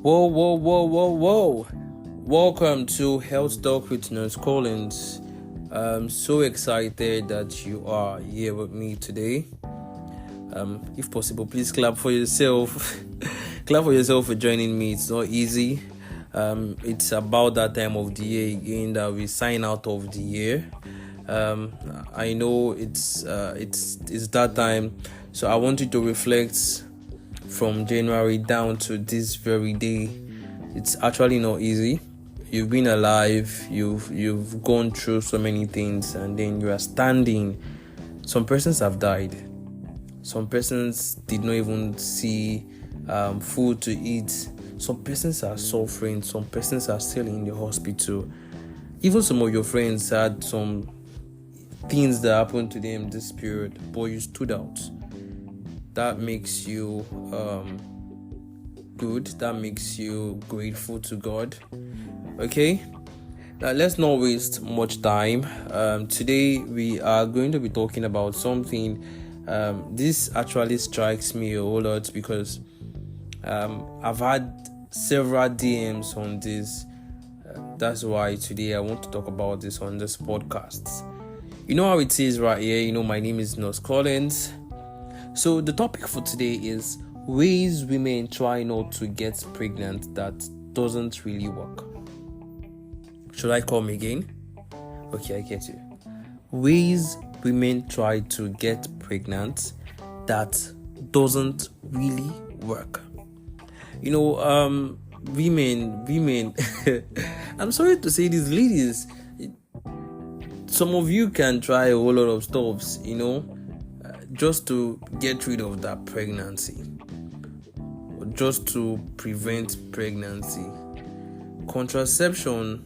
Whoa, whoa, whoa, whoa, whoa. Welcome to Health Talk with Nurse Collins. I'm so excited that you are here with me today. If possible, please clap for yourself. Clap for yourself for joining me. It's not easy. It's about that time of the year again that we sign out of the year. I know it's that time, so I want you to reflect from January down to this very day. It's actually not easy. You've been alive, you've gone through so many things, and then you are standing. Some persons have died. Some persons did not even see food to eat. Some persons are suffering. Some persons are still in the hospital. Even some of your friends had some things that happened to them this period, but you stood out. That makes you good. That makes you grateful to God. Okay, now let's not waste much time. Today we are going to be talking about something. This actually strikes me a whole lot because I've had several DMs on this. That's why today I want to talk about this on this podcast. You know how it is right here. My name is Nurse Collins. So the topic for today is ways women try not to get pregnant that doesn't really work. Should I come again? Okay, I get you. Ways women try to get pregnant that doesn't really work. Women, I'm sorry to say this, ladies, some of you can try a whole lot of stuffs, just to get rid of that pregnancy, or just to prevent pregnancy. Contraception,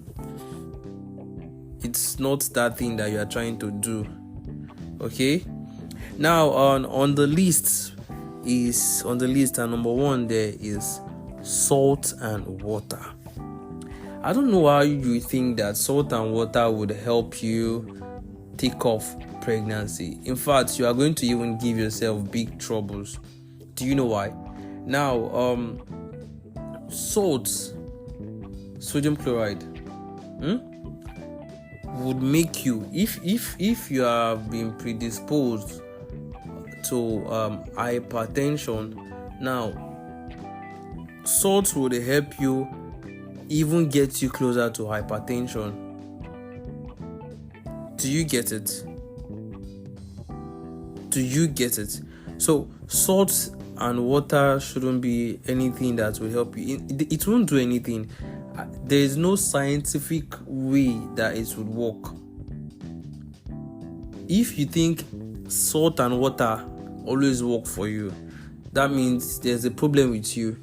it's not that thing that you are trying to do. Okay, now on the list, and number one there is salt and water. I don't know how you think that salt and water would help you take off pregnancy. In fact, you are going to even give yourself big troubles. Do you know why? Now, salt, sodium chloride, would make you, if you have been predisposed to hypertension. Now, salt would help you even get you closer to hypertension. Do you get it? So salt and water shouldn't be anything that will help you. It won't do anything. There is no scientific way that it would work. If you think salt and water always work for you, that means there's a problem with you.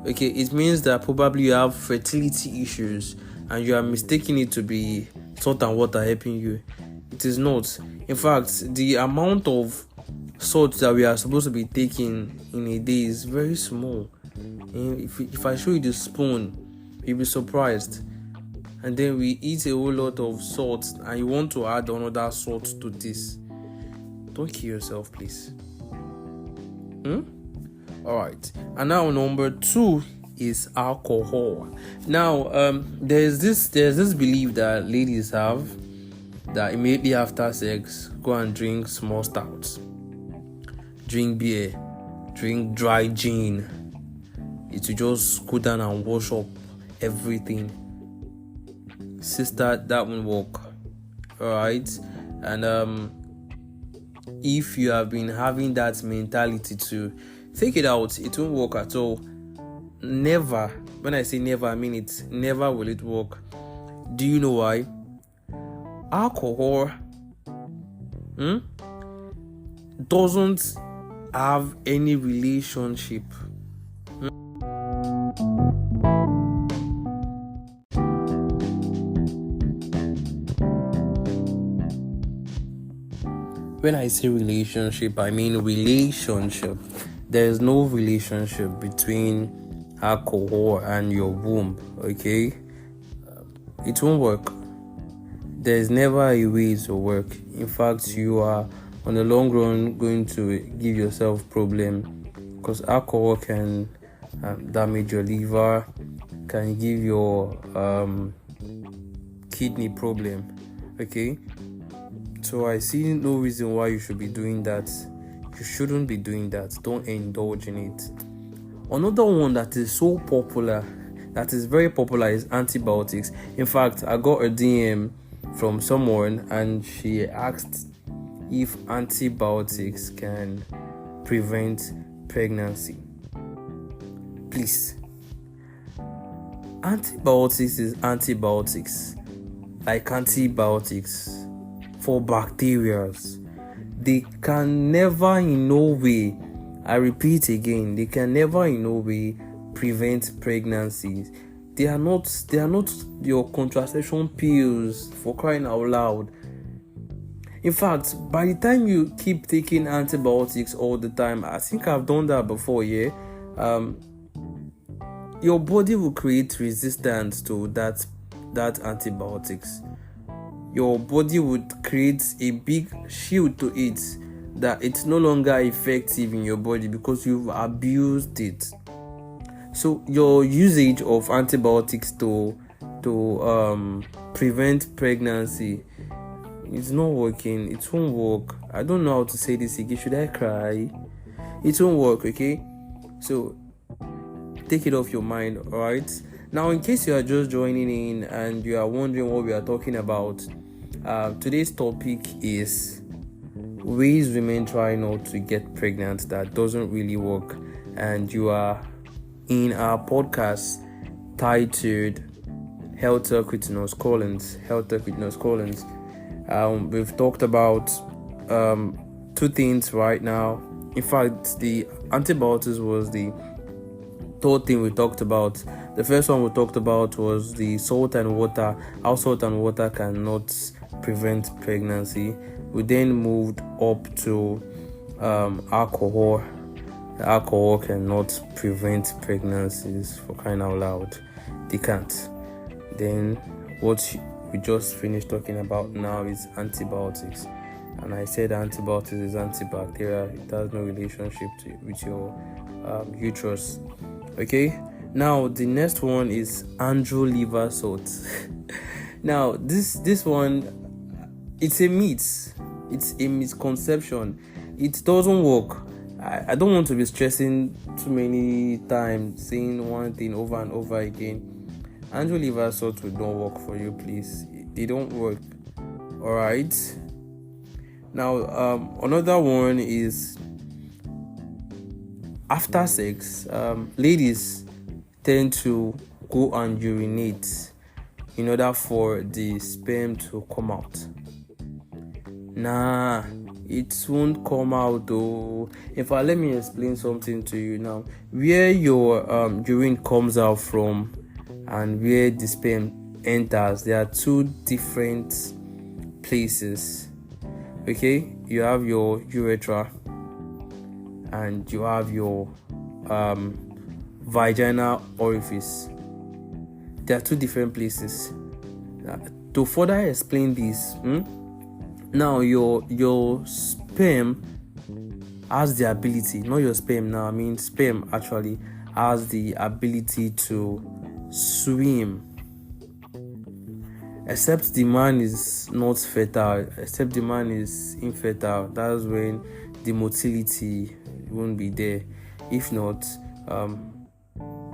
Okay, it means that probably you have fertility issues and you are mistaking it to be salt and water helping you. It is not. In fact, the amount of salt that we are supposed to be taking in a day is very small. If I show you the spoon, you'll be surprised. And then we eat a whole lot of salt and you want to add another salt to this. Don't kill yourself, please. Alright, and now number 2 is alcohol. Now, there's this belief that ladies have that immediately after sex, go and drink small stouts, drink beer, drink dry gin. It will just go down and wash up everything. Sister, that won't work. Alright, and if you have been having that mentality to take it out, it won't work at all. Never. When I say never, I mean it. Never will it work. Do you know why? Alcohol doesn't have any relationship. When I say relationship, I mean relationship. There is no relationship between alcohol and your womb, okay? It won't work. There is never a way to work. In fact, you are on the long run going to give yourself problem because alcohol can damage your liver, can give your kidney problem. Okay, so I see no reason why you should be doing that. You shouldn't be doing that. Don't indulge in it. Another one that is so popular, that is very popular, is antibiotics. In fact, I got a DM from someone and she asked if antibiotics can prevent pregnancy. Please, antibiotics is antibiotics, like antibiotics for bacteria. They can never in no way, I repeat again, they can never in no way prevent pregnancies. They are not your contraception pills, for crying out loud. In fact, by the time you keep taking antibiotics all the time, I think I've done that before, yeah. Your body will create resistance to that antibiotics. Your body would create a big shield to it, that it's no longer effective in your body because you've abused it. So your usage of antibiotics to prevent pregnancy, it's not working. It won't work. I don't know how to say this again. Should I cry? It won't work, okay? So take it off your mind, alright? Now, in case you are just joining in and you are wondering what we are talking about, today's topic is ways women try not to get pregnant that doesn't really work. And you are in our podcast titled Health Talk with Nurse Collins. We've talked about two things right now. In fact, the antibiotics was the third thing we talked about. The first one we talked about was the salt and water, how salt and water cannot prevent pregnancy. We then moved up to alcohol. Alcohol cannot prevent pregnancies, for crying out loud. They can't. Then what we just finished talking about now is antibiotics. And I said antibiotics is antibacterial. It has no relationship with your uterus. Okay, now the next one is andro liver salt. Now this one, it's a myth. It's a misconception. It doesn't work. I don't want to be stressing too many times, saying one thing over and over again. Andro liver salt will not work for you, please. They don't work. Alright. Now, another one is after sex, ladies tend to go and urinate in order for the sperm to come out. Nah, it won't come out though. In fact, let me explain something to you now. Where your urine comes out from and where the sperm enters, there are two different places. Okay, you have your urethra and you have your vaginal orifice. There are two different places. To further explain this, now your sperm has the ability, not your sperm now, I mean sperm actually has the ability to swim, except the man is not fertile, except the man is infertile. That's when the motility won't be there. If not,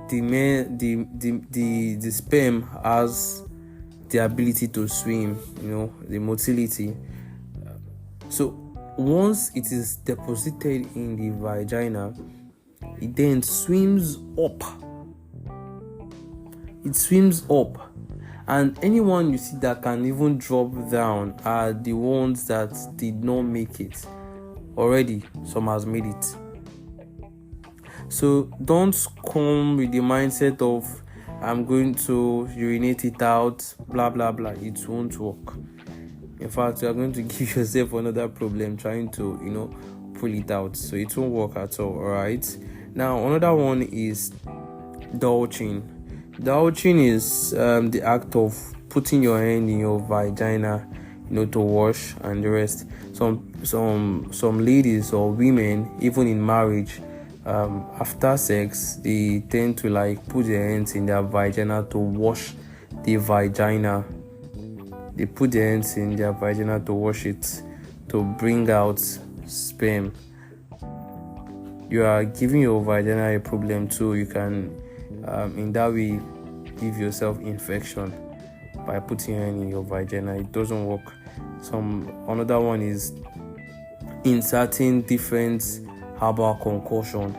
the sperm has the ability to swim, the motility. So once it is deposited in the vagina, it then swims up. It swims up, and anyone you see that can even drop down are the ones that did not make it. Already, some has made it. So don't come with the mindset of I'm going to urinate it out, blah blah blah. It won't work. In fact, you are going to give yourself another problem trying to, pull it out. So it won't work at all. Alright. Now another one is douching. Douching is the act of putting your hand in your vagina, to wash and the rest. Some ladies or women, even in marriage, after sex, they tend to like put their hands in their vagina to wash the vagina. They put their hands in their vagina to wash it, to bring out sperm. You are giving your vagina a problem too. You can, in that way, give yourself infection by putting your hand in your vagina. It doesn't work. Another one is inserting different herbal concoction.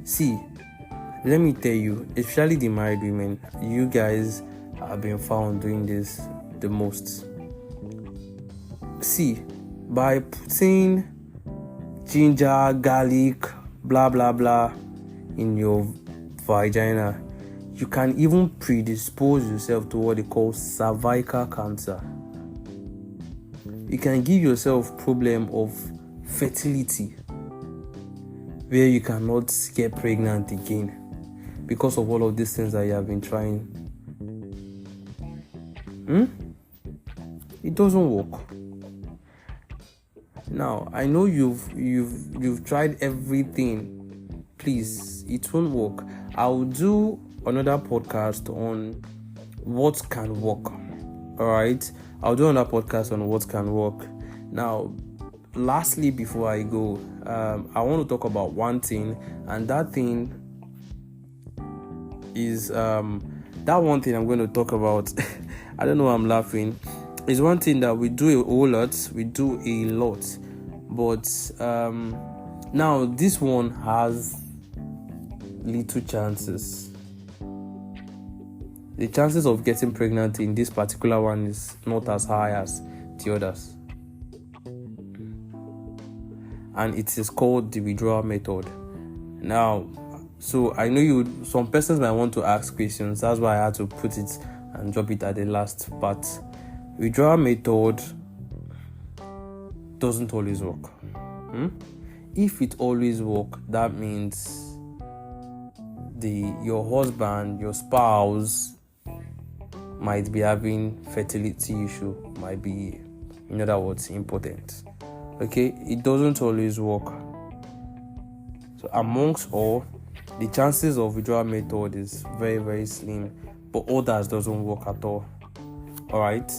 See, let me tell you, especially the married women, you guys have been found doing this the most. See, by putting ginger, garlic, blah blah blah in your vagina, you can even predispose yourself to what they call cervical cancer. You can give yourself problem of fertility, where you cannot get pregnant again because of all of these things that you have been trying. It doesn't work. Now, I know you've tried everything. Please, it won't work. I'll do another podcast on what can work. Alright? I'll do another podcast on what can work. Now, lastly, before I go, I want to talk about one thing, and that thing is that one thing I'm going to talk about. I don't know why I'm laughing. It's one thing that we do a whole lot. We do a lot, but now this one has little chances. The chances of getting pregnant in this particular one is not as high as the others. And it is called the withdrawal method. Now, so I know some persons might want to ask questions. That's why I had to put it and drop it at the last part. Withdrawal method doesn't always work. If it always works, that means your husband, your spouse, might be having fertility issue, might be, in other words, impotent. Okay, it doesn't always work. So amongst all, the chances of withdrawal method is very, very slim, but others doesn't work at all. All right.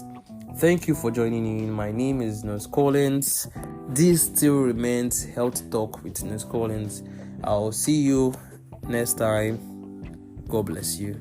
Thank you for joining in. My name is Nurse Collins. This still remains Health Talk with Nurse Collins. I'll see you next time. God bless you.